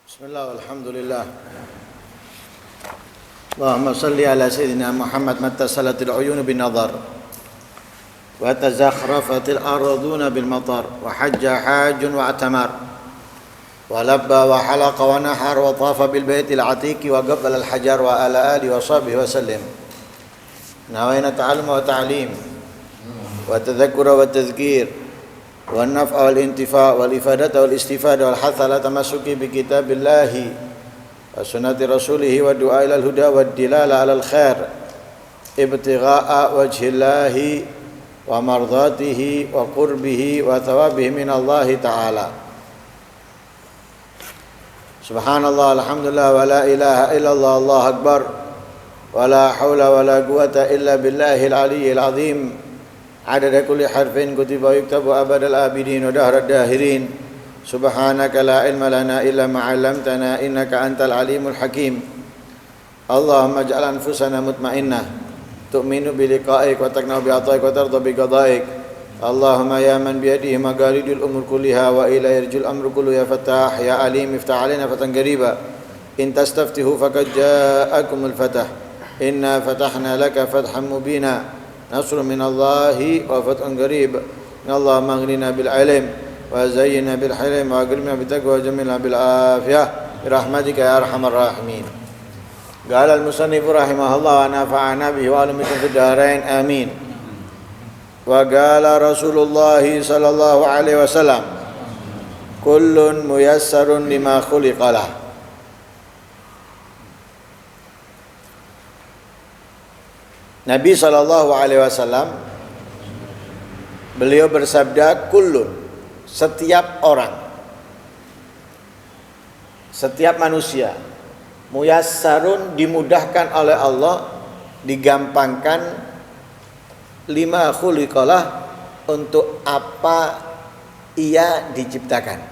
Bismillah, alhamdulillah. Allahumma salli ala sayyidina Muhammad mattasalatil uyunu bin nazar wa tazakhrafatil arduna bil matar wa hajja hajjun wa atamar wa labba wa halaqa wa nahar wa tafa bil baitil atiqi wa qabbala al hajar wa ala alihi wa sahbihi wa sallim. Nawayna ta'alluma wa ta'lim wa tadhakkura wa tadhkir والنفع والانتفاع والإفادة والاستفادة والحث على تمسك بكتاب الله وسنة رسوله والدعاء إلى الهدى والدلالة على الخير ابتغاء وجه الله ومرضاته وقربه وثوابه من الله تعالى. سبحان الله الحمد لله ولا إله إلا الله الله أكبر ولا حول ولا قوة إلا بالله العلي العظيم عدد كل حرف كتب ويكتب أبد الآبدين ودهر الداهرين سبحانك لا علم لنا إلا ما علمتنا إنك أنت العليم الحكيم اللهم اجعل أنفسنا مطمئنة تؤمن بلقائك وتقنع بعطائك وترضى بقضائك اللهم يا من بيده مقاليد الأمور كلها وإلى يرجو الأمر كله يا فتاح يا عليم افتح علينا فتحا قريبا إن تستفتحوا فقد جاءكم الفتح إنا فتحنا لك فتحا مبينا نصر من الله وفتح قريب اللهم اغننا بالعلم وزينا بالحلم واكرمنا بالتقوى وجملنا بالعافية برحمتك يا أرحم الراحمين. قال المصنف رحمه الله ونفعنا به وعلمكم في الدارين آمين. وقال رسول الله صلى الله عليه وسلم كل ميسر لما خلق له. Nabi SAW beliau bersabda kullun, setiap orang, setiap manusia muyassarun dimudahkan oleh Allah, digampangkan lima khuliqalah untuk apa ia diciptakan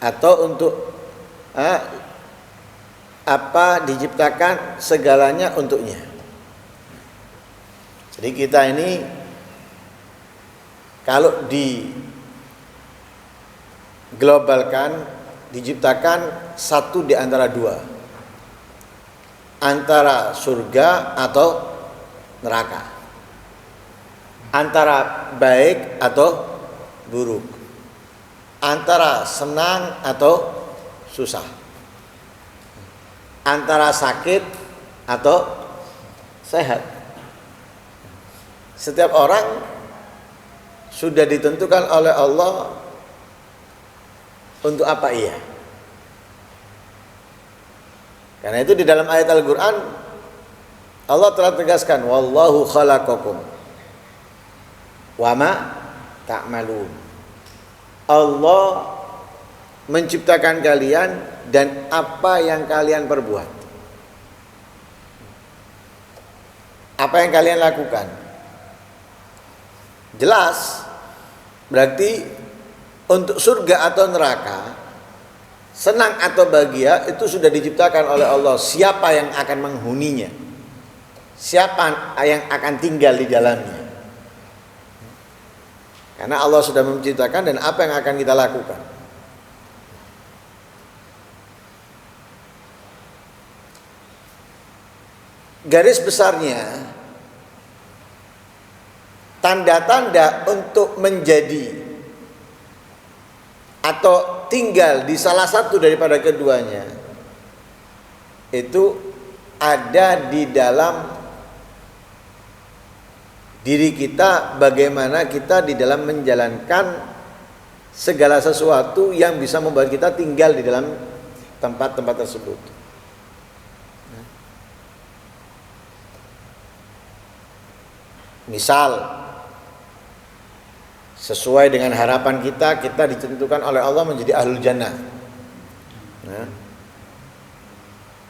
atau untuk apa diciptakan segalanya untuknya. Jadi kita ini kalau diglobalkan diciptakan satu di antara dua, antara surga atau neraka, antara baik atau buruk, antara senang atau susah, antara sakit atau sehat. Setiap orang sudah ditentukan oleh Allah untuk apa ia. Karena itu di dalam ayat Al-Quran Allah telah tegaskan wallahu khalaqakum wa ma ta'malun. Allah menciptakan kalian dan apa yang kalian perbuat, apa yang kalian lakukan. Jelas berarti untuk surga atau neraka, senang atau bahagia itu sudah diciptakan oleh Allah. Siapa yang akan menghuninya, siapa yang akan tinggal di dalamnya, karena Allah sudah menciptakan dan apa yang akan kita lakukan. Garis besarnya, tanda-tanda untuk menjadi atau tinggal di salah satu daripada keduanya itu ada di dalam diri kita, bagaimana kita di dalam menjalankan segala sesuatu yang bisa membuat kita tinggal di dalam tempat-tempat tersebut. Misal, sesuai dengan harapan kita, kita ditentukan oleh Allah menjadi ahlul jannah.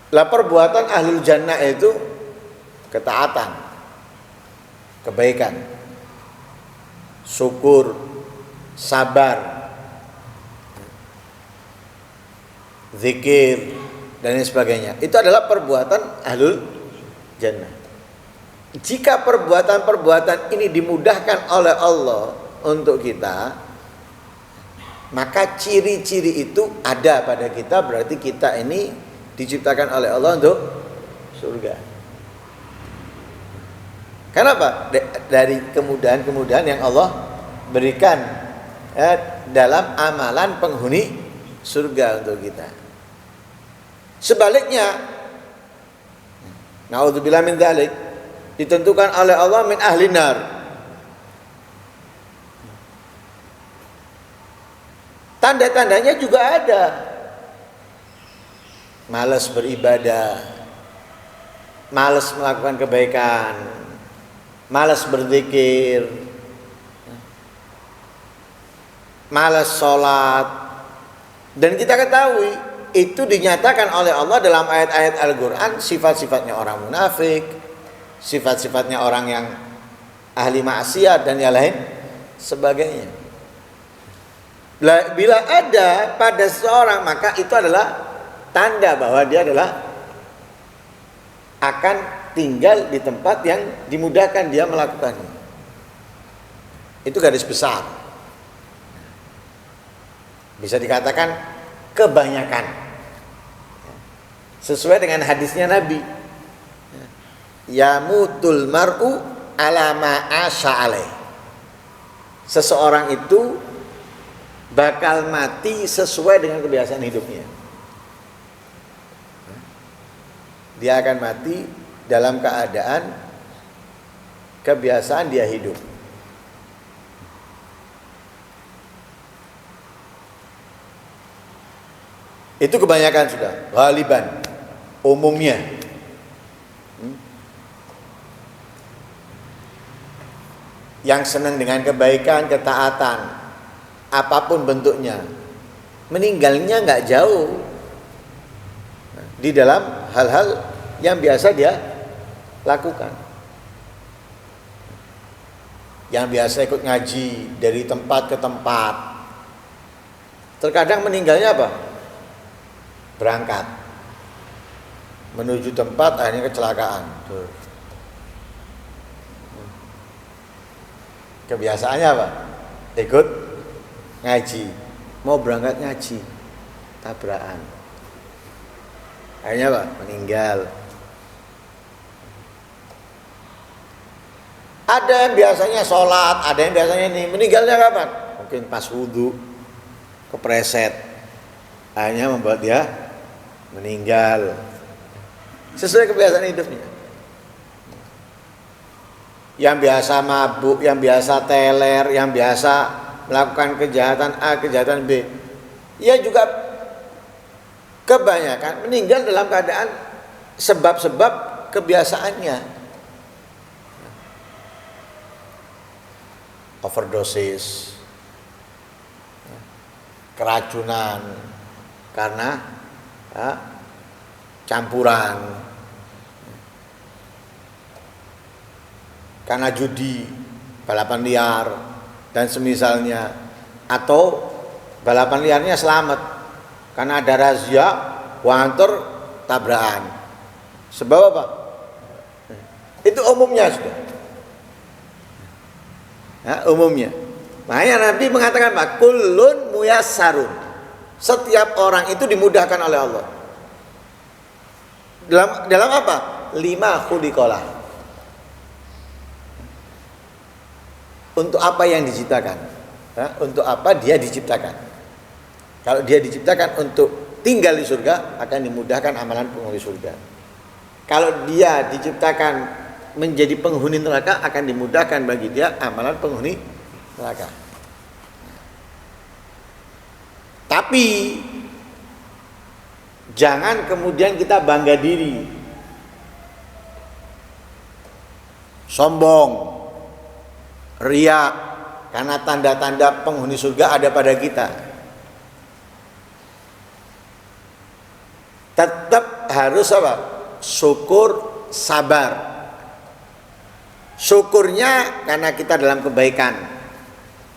Lah perbuatan ahlul jannah itu ketaatan, kebaikan, syukur, sabar, zikir dan lain sebagainya. Itu adalah perbuatan ahlul jannah. Jika perbuatan-perbuatan ini dimudahkan oleh Allah untuk kita, Maka ciri-ciri itu ada pada kita, berarti kita ini diciptakan oleh Allah untuk surga. Kenapa? Dari kemudahan-kemudahan yang Allah berikan dalam amalan penghuni surga untuk kita. Sebaliknya, naudzubillah min dzalik, ditentukan oleh Allah min ahli nar. Tanda-tandanya juga ada. Malas beribadah, malas melakukan kebaikan, malas berzikir, malas sholat. Dan kita ketahui itu dinyatakan oleh Allah dalam ayat-ayat Al-Quran, sifat-sifatnya orang munafik, sifat-sifatnya orang yang ahli maksiat dan yang lain sebagainya. Bila ada pada seseorang, maka itu adalah tanda bahwa dia adalah akan tinggal di tempat yang dimudahkan dia melakukannya. Itu garis besar. Bisa dikatakan kebanyakan. Sesuai dengan hadisnya Nabi. Yamutul mar'u ala ma asya alaih. Seseorang itu bakal mati sesuai dengan kebiasaan hidupnya. Dia akan mati dalam keadaan kebiasaan dia hidup. Itu kebanyakan sudah, ghaliban, umumnya. Yang senang dengan kebaikan, ketaatan, apapun bentuknya, meninggalnya nggak jauh di dalam hal-hal yang biasa dia lakukan. Yang biasa ikut ngaji dari tempat ke tempat, terkadang meninggalnya apa? Berangkat menuju tempat, akhirnya kecelakaan. Kebiasaannya apa? Ikut ngaji, mau berangkat ngaji, tabrakan. Akhirnya apa? Meninggal. Ada yang biasanya sholat, ada yang biasanya ini, meninggalnya kapan? Mungkin pas wudhu, kepreset, akhirnya membuat dia meninggal. Sesuai kebiasaan hidupnya. Yang biasa mabuk, yang biasa teler, yang biasa melakukan kejahatan A, kejahatan B, ia juga kebanyakan meninggal dalam keadaan sebab-sebab kebiasaannya. Overdosis, keracunan karena campuran, karena judi, balapan liar dan semisalnya, atau balapan liarnya selamat karena ada razia, wanter, tabrakan. Sebab apa? Itu umumnya sudah. Umumnya. Makanya Nabi mengatakan apa? Kullun muyassarun. Setiap orang itu dimudahkan oleh Allah. Dalam apa? 5 khuliqalah. Untuk apa yang diciptakan? Untuk apa dia diciptakan? Kalau dia diciptakan untuk tinggal di surga, akan dimudahkan amalan penghuni surga. Kalau dia diciptakan menjadi penghuni neraka, akan dimudahkan bagi dia amalan penghuni neraka. Tapi jangan kemudian kita bangga diri, sombong, riya, karena tanda-tanda penghuni surga ada pada kita. Tetap harus apa? Syukur, sabar. Syukurnya karena kita dalam kebaikan,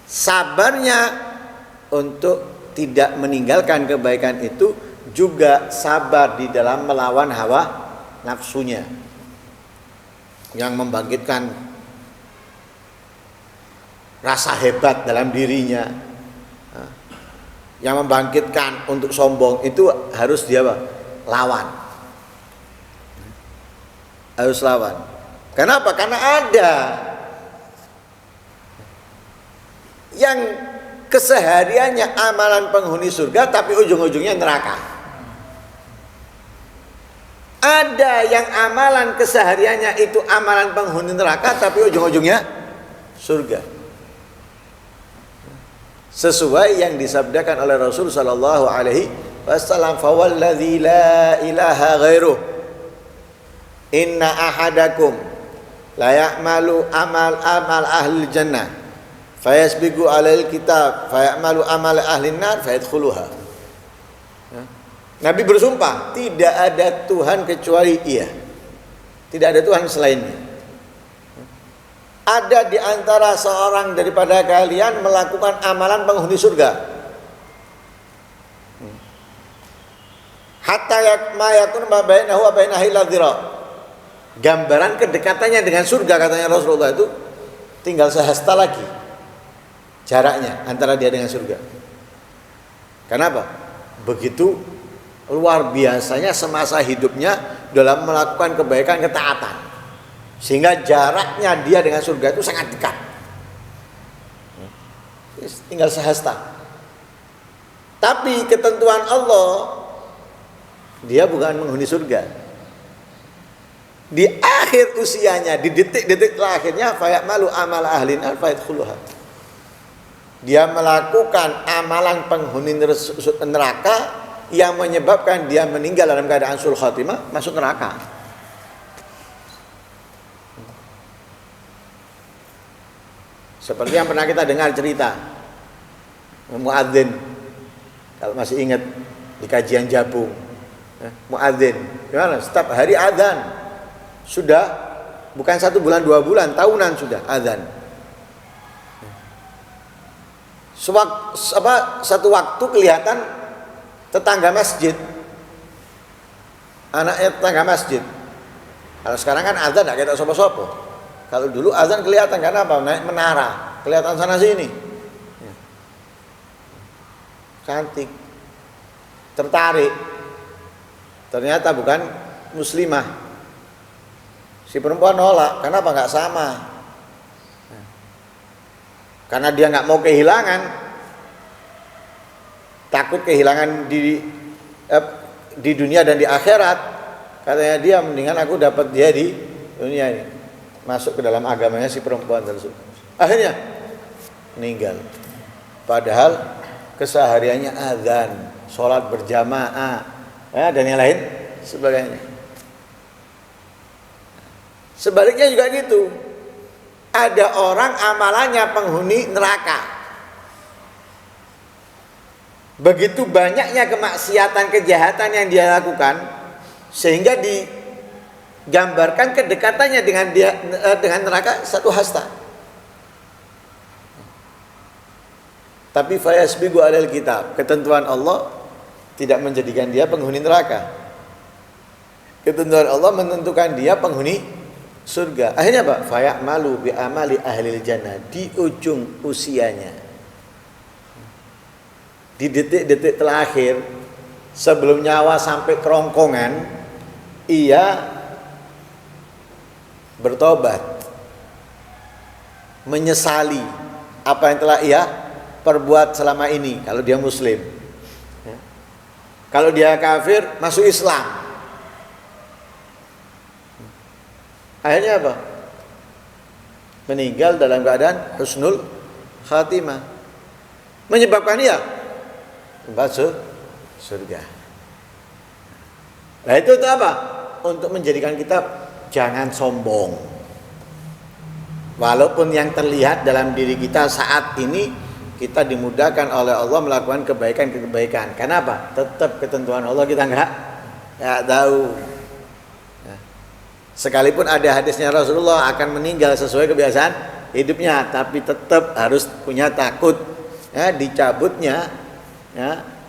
sabarnya untuk tidak meninggalkan kebaikan itu, juga sabar di dalam melawan hawa nafsunya yang membangkitkan rasa hebat dalam dirinya, yang membangkitkan untuk sombong itu harus dia apa? Lawan. Harus lawan. Kenapa? Karena ada yang kesehariannya amalan penghuni surga tapi ujung-ujungnya neraka. Ada yang amalan kesehariannya itu amalan penghuni neraka tapi ujung-ujungnya surga. Sesuai yang disabdakan oleh Rasul sallallahu alaihi wasallam, "Fawalladzi la ilaha ghairuh inna ahadakum la ya'malu amal ahli jannah fayasbiqu alail kitab fayamalu amal ahli nar fayadkhuluha." Nabi bersumpah, tidak ada Tuhan kecuali Ia. Tidak ada Tuhan selainnya. Ada di antara seorang daripada kalian melakukan amalan penghuni surga. Hatta ma yakun ma bainahu wa bainahu illa dhira. Gambaran kedekatannya dengan surga katanya Rasulullah itu tinggal sehasta lagi jaraknya antara dia dengan surga. Kenapa? Begitu luar biasanya semasa hidupnya dalam melakukan kebaikan ketaatan, sehingga jaraknya dia dengan surga itu sangat dekat, tinggal sehasta. Tapi ketentuan Allah, dia bukan menghuni surga. Di akhir usianya, di detik-detik terakhirnya, fayamalu amal ahlin al-fayadkhuluha. Dia melakukan amalan penghuni neraka yang menyebabkan dia meninggal dalam keadaan sul khatimah, masuk neraka. Seperti yang pernah kita dengar cerita muadzin, kalau masih ingat di kajian Jabung, muadzin gimana? Setiap hari adzan, sudah bukan 1 bulan 2 bulan, tahunan sudah adzan. Satu waktu kelihatan tetangga masjid, anaknya tetangga masjid. Kalau sekarang kan azan tidak kayak sopo-sopo. Kalau dulu azan kelihatan, karena apa? Naik menara, kelihatan sana sini. Cantik, tertarik. Ternyata bukan muslimah. Si perempuan nolak, kenapa nggak sama? Karena dia nggak mau kehilangan. Takut kehilangan di dunia dan di akhirat. Katanya dia, mendingan aku dapat dia di dunia ini. Masuk ke dalam agamanya si perempuan tersebut. Akhirnya meninggal. Padahal kesehariannya azan, sholat berjamaah, dan yang lain sebagainya. Sebaliknya juga gitu. Ada orang amalannya penghuni neraka. Begitu banyaknya kemaksiatan, kejahatan yang dia lakukan, sehingga digambarkan kedekatannya dengan neraka satu hasta. Tapi fayasbiqu alal kitab, ketentuan Allah tidak menjadikan dia penghuni neraka. Ketentuan Allah menentukan dia penghuni surga. Akhirnya apa? Fayamalu bi amali ahlil jannah, di ujung usianya, di detik-detik terakhir sebelum nyawa sampai kerongkongan, ia bertobat, menyesali apa yang telah ia perbuat selama ini. Kalau dia muslim, kalau dia kafir, masuk Islam. Akhirnya apa? Meninggal dalam keadaan husnul khatimah. Menyebabkan dia masuk surga. Nah itu apa? Untuk menjadikan kita jangan sombong. Walaupun yang terlihat dalam diri kita saat ini, kita dimudahkan oleh Allah melakukan kebaikan-kebaikan. Kenapa? Tetap ketentuan Allah kita nggak tahu. Sekalipun ada hadisnya Rasulullah akan meninggal sesuai kebiasaan hidupnya, tapi tetap harus punya takut dicabutnya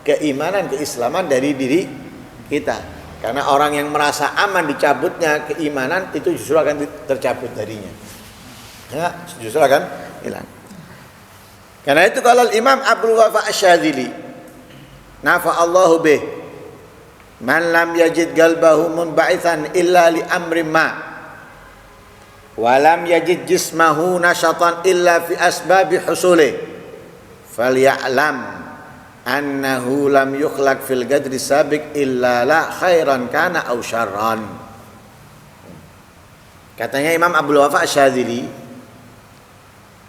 keimanan, keislaman dari diri kita. Karena orang yang merasa aman dicabutnya keimanan, itu justru akan tercabut darinya, justru akan hilang. Karena itu kalau Imam Abdul Wafa Asy-Syadzili nafa Allahu bih man lam yajid qalbahu munba'ithan illa li amri ma wa lam yajid jismahu nashatan illa fi asbabi husuli falya'lam annahu lam yukhlaq fil gadri sabiq illa la khairan kana aw syarran. Katanya Imam Abdul Wafa Asy-Syadzili,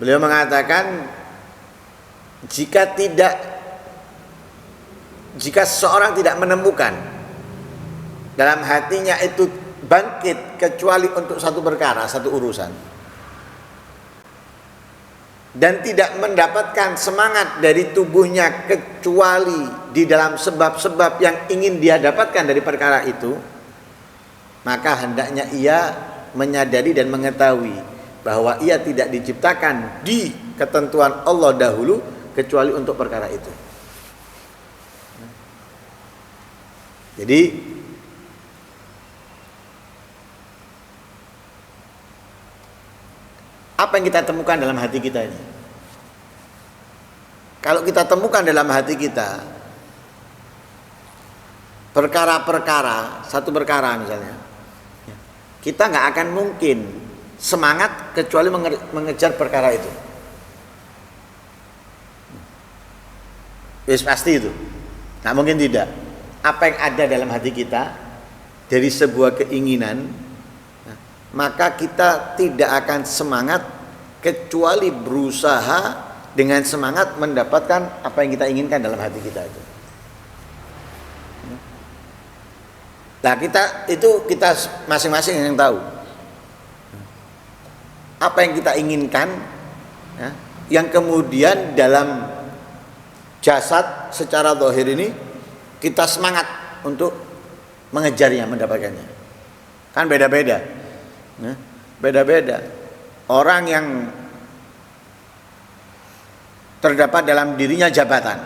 beliau mengatakan jika seseorang tidak menemukan dalam hatinya itu bangkit kecuali untuk satu perkara, satu urusan, dan tidak mendapatkan semangat dari tubuhnya kecuali di dalam sebab-sebab yang ingin dia dapatkan dari perkara itu, maka hendaknya ia menyadari dan mengetahui bahwa ia tidak diciptakan di ketentuan Allah dahulu kecuali untuk perkara itu. Jadi apa yang kita temukan dalam hati kita ini? Kalau kita temukan dalam hati kita perkara-perkara, satu perkara misalnya, kita nggak akan mungkin semangat kecuali mengejar perkara itu. Yes, pasti itu. Nggak mungkin tidak. Apa yang ada dalam hati kita dari sebuah keinginan, maka kita tidak akan semangat kecuali berusaha dengan semangat mendapatkan apa yang kita inginkan dalam hati kita itu. Nah, kita masing-masing yang tahu apa yang kita inginkan, ya, yang kemudian dalam jasad secara zahir ini kita semangat untuk mengejarnya, mendapatkannya. Kan beda-beda. Ya, beda-beda. Orang yang terdapat dalam dirinya jabatan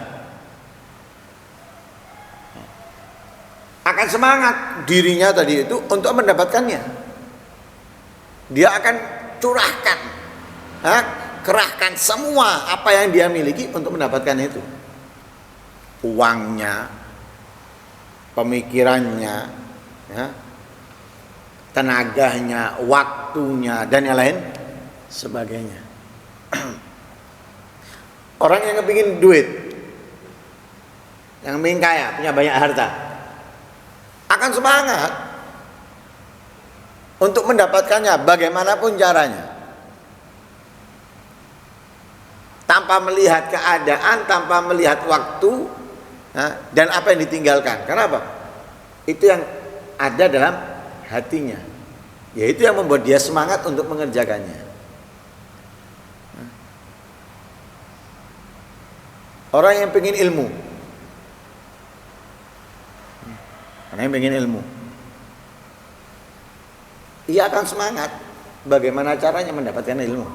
akan semangat dirinya tadi itu untuk mendapatkannya. Dia akan curahkan, kerahkan semua apa yang dia miliki untuk mendapatkan itu. Uangnya, pemikirannya, ya, tenaganya, waktunya, dan yang lain sebagainya. Orang yang kepingin duit, yang ingin kaya, punya banyak harta, akan semangat untuk mendapatkannya bagaimanapun caranya, tanpa melihat keadaan, tanpa melihat waktu, dan apa yang ditinggalkan. Kenapa? Itu yang ada dalam hatinya, yaitu yang membuat dia semangat untuk mengerjakannya. Orang yang pengen ilmu, ia akan semangat bagaimana caranya mendapatkan ilmu.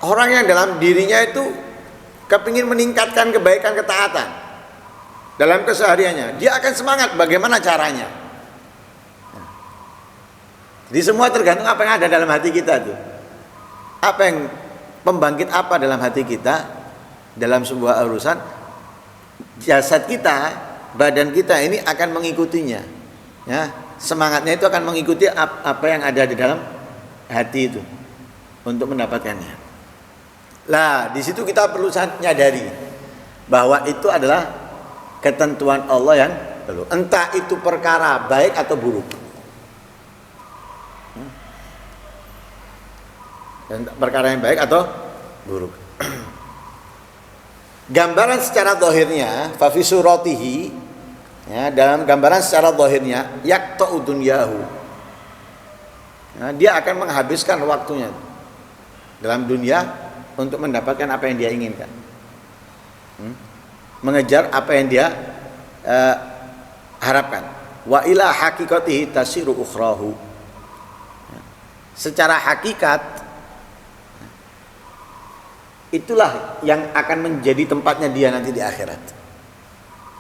Orang yang dalam dirinya itu kepingin meningkatkan kebaikan, ketaatan dalam kesehariannya, dia akan semangat bagaimana caranya. Jadi semua tergantung apa yang ada dalam hati kita tuh. Apa yang pembangkit apa dalam hati kita dalam sebuah urusan, jasad kita, badan kita ini akan mengikutinya. Ya, semangatnya itu akan mengikuti apa yang ada di dalam hati itu untuk mendapatkannya. Lah, di situ kita perlu nyadari bahwa itu adalah ketentuan Allah yang perlu. Entah itu perkara baik atau buruk. Perkara yang baik atau buruk. Gambaran secara zahirnya, fa fi suratihi, ya, dalam gambaran secara zahirnya yaqta'u dunyahu. Dia akan menghabiskan waktunya dalam dunia untuk mendapatkan apa yang dia inginkan. Mengejar apa yang dia harapkan. Wa ila haqiqatihi tasiru ukhrahu. Secara hakikat itulah yang akan menjadi tempatnya dia nanti di akhirat.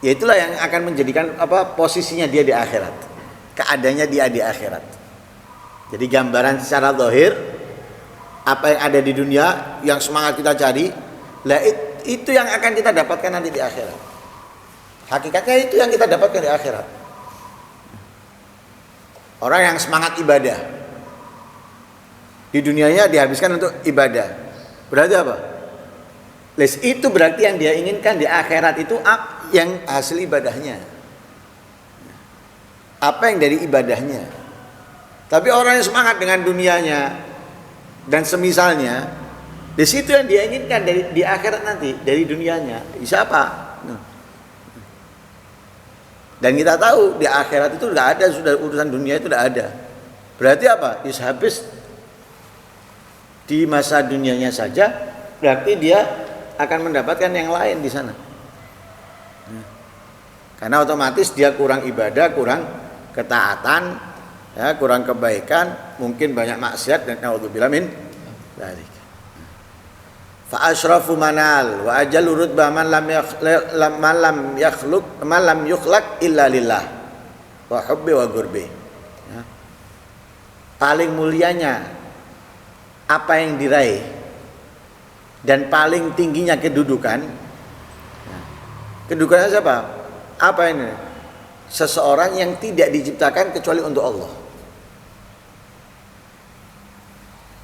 Ya, itulah yang akan menjadikan posisinya dia di akhirat. Keadaannya dia di akhirat. Jadi gambaran secara zahir apa yang ada di dunia yang semangat kita cari, Lah itu yang akan kita dapatkan nanti di akhirat. Hakikatnya itu yang kita dapatkan di akhirat. Orang yang semangat ibadah di dunianya dihabiskan untuk ibadah. Berarti apa? Itu berarti yang dia inginkan di akhirat itu yang hasil ibadahnya. Apa yang dari ibadahnya. Tapi orang yang semangat dengan dunianya dan semisalnya, di situ yang dia inginkan di akhirat nanti, dari dunianya. Siapa? Dan kita tahu di akhirat itu tidak ada, sudah urusan dunia itu tidak ada. Berarti apa? Habis di masa dunianya saja, berarti dia akan mendapatkan yang lain di sana. Karena otomatis dia kurang ibadah, kurang ketaatan, ya, kurang kebaikan, mungkin banyak maksiat dan naudzubillah min dzalik. Fa asyrafu manal wa ajallu rutbah man lam yukhlaq illa lillah wa hubbi wa gurbi. Ya. Paling mulianya apa yang diraih dan paling tingginya kedudukan. Kedudukannya siapa? Apa ini? Seseorang yang tidak diciptakan kecuali untuk Allah.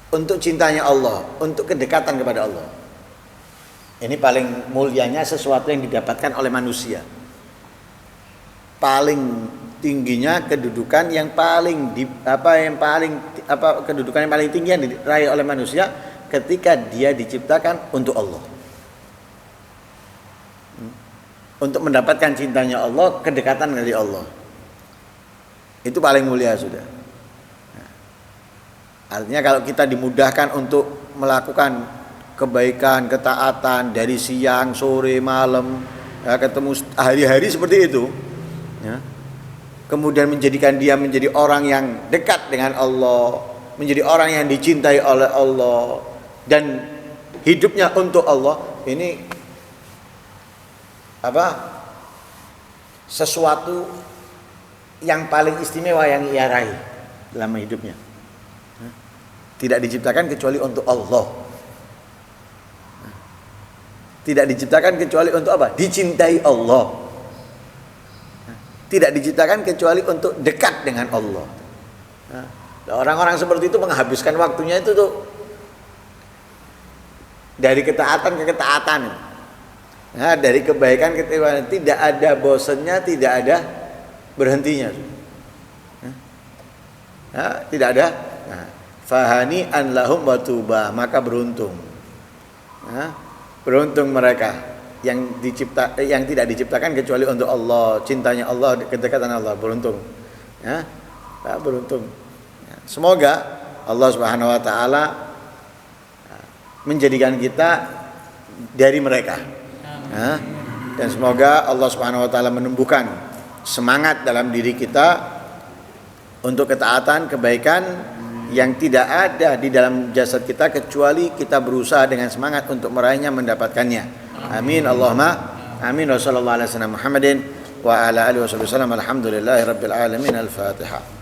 Untuk cintanya Allah, untuk kedekatan kepada Allah. Ini paling mulianya sesuatu yang didapatkan oleh manusia. Paling tingginya kedudukan yang kedudukan yang paling tinggi yang diraih oleh manusia ketika dia diciptakan untuk Allah. Untuk mendapatkan cintanya Allah, kedekatan dari Allah. Itu paling mulia sudah. Artinya kalau kita dimudahkan untuk melakukan kebaikan, ketaatan dari siang, sore, malam, ya, ketemu hari-hari seperti itu, ya, kemudian menjadikan dia menjadi orang yang dekat dengan Allah, menjadi orang yang dicintai oleh Allah, dan hidupnya untuk Allah, ini sesuatu yang paling istimewa yang ia raih dalam hidupnya. Tidak diciptakan kecuali untuk Allah. Tidak diciptakan kecuali untuk apa? Dicintai Allah. Tidak diciptakan kecuali untuk dekat dengan Allah. Orang-orang seperti itu menghabiskan waktunya itu tuh dari ketaatan ke ketaatan. Nah, dari kebaikan ke kebaikan, tidak ada bosannya, tidak ada berhentinya. Tidak ada. Fahani an lahum wa tuba, maka beruntung. Beruntung mereka yang tidak diciptakan kecuali untuk Allah, cintanya Allah, kedekatan Allah, beruntung. Beruntung. Semoga Allah Subhanahu wa taala menjadikan kita dari mereka. Dan semoga Allah Subhanahu wa taala menumbuhkan semangat dalam diri kita untuk ketaatan, kebaikan yang tidak ada di dalam jasad kita kecuali kita berusaha dengan semangat untuk meraihnya, mendapatkannya. Amin Allahumma amin. Wa sallallahu alaihi wasallam Muhammadin wa ala alihi wasallam. Alhamdulillahirabbil alamin. Al-Fatihah.